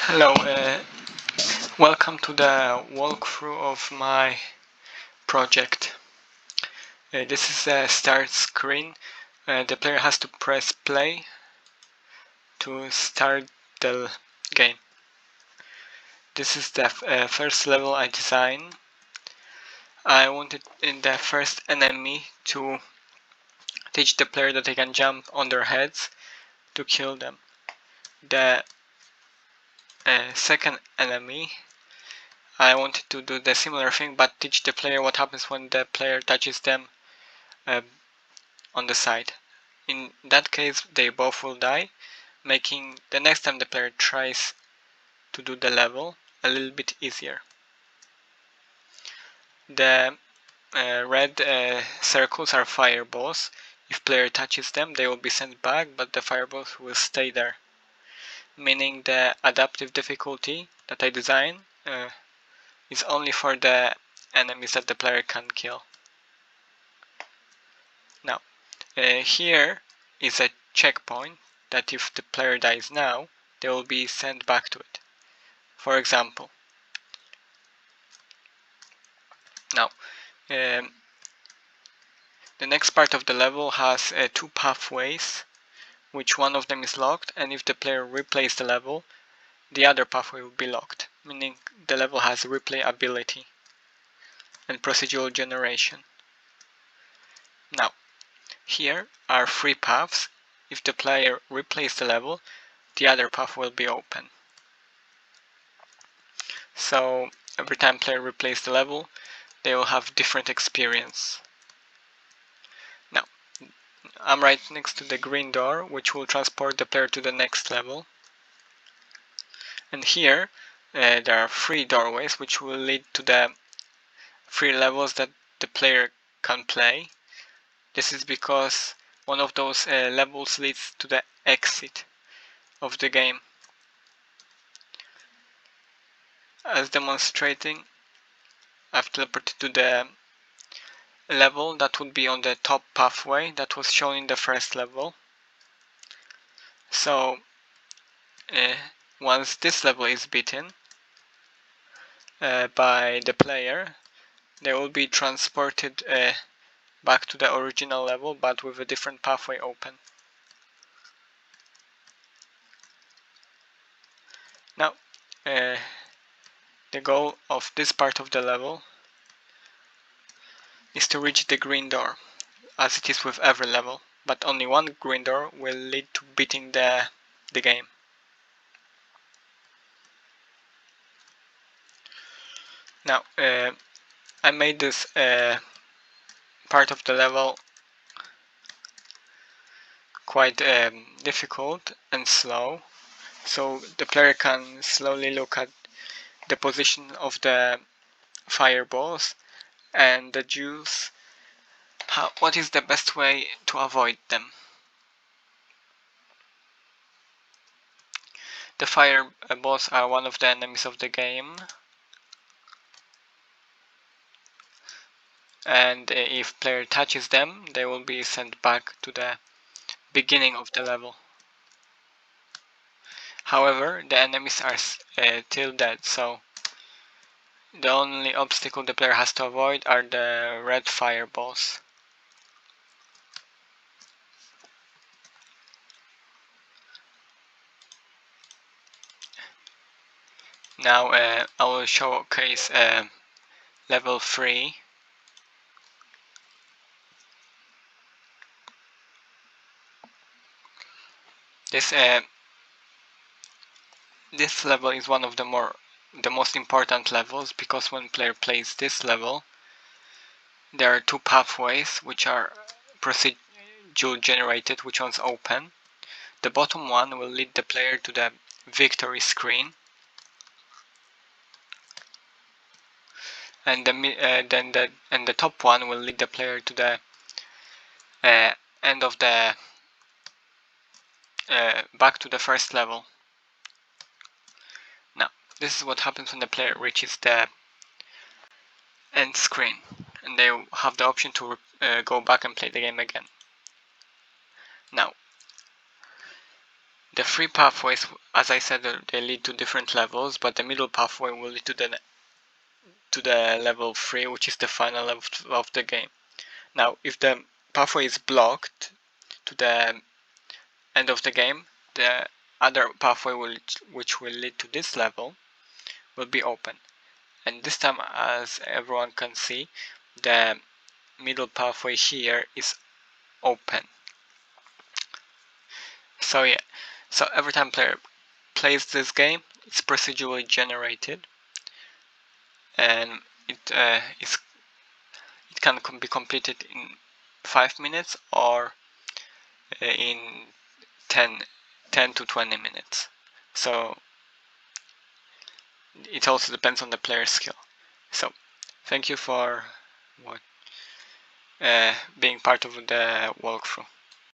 Hello, welcome to the walkthrough of my project. This is a start screen. The player has to press play to start the game. This is the first level I designed. I wanted in the first enemy to teach the player that they can jump on their heads to kill them. The second enemy, I wanted to do the similar thing but teach the player what happens when the player touches them on the side. In that case, they both will die, making the next time the player tries to do the level a little bit easier. The red circles are fireballs. If player touches them, they will be sent back, but the fireballs will stay there. Meaning the adaptive difficulty that I designed is only for the enemies that the player can kill. Now, here is a checkpoint that if the player dies now, they will be sent back to it. For example, now the next part of the level has two pathways, which one of them is locked, and if the player replays the level, the other pathway will be locked, meaning the level has replayability and procedural generation. Now, here are three paths. If the player replays the level, the other path will be open. So every time player replays the level, they will have different experience. Now, I'm right next to the green door, which will transport the player to the next level. And here, there are three doorways, which will lead to the three levels that the player can play. This is because one of those levels leads to the exit of the game. As demonstrating, I've teleported to the level that would be on the top pathway that was shown in the first level. So once this level is beaten by the player, they will be transported back to the original level but with a different pathway open. Now the goal of this part of the level is to reach the green door, as it is with every level, but only one green door will lead to beating the game. Now I made this part of the level quite difficult and slow, so the player can slowly look at the position of the fireballs and deduce what is the best way to avoid them. The fireballs are one of the enemies of the game, and if player touches them, they will be sent back to the beginning of the level. However, the enemies are still dead, so the only obstacle the player has to avoid are the red fireballs. Now I will showcase level 3. This level is one of the most important levels, because when player plays this level, there are two pathways which are procedural generated, which one's open. The bottom one will lead the player to the victory screen, and the top one will lead the player to the end of the back to the first level. Now, this is what happens when the player reaches the end screen, and they have the option to go back and play the game again. Now, The three pathways, as I said, they lead to different levels, but the middle pathway will lead to the level 3, which is the final level of the game. Now, if the pathway is blocked to the end of the game, the other pathway which will lead to this level will be open. And this time, as everyone can see, the middle pathway here is open. So yeah, so every time player plays this game, it's procedurally generated, and it can be completed in 5 minutes or in 10 to 20 minutes. So it also depends on the player's skill. So thank you for being part of the walkthrough.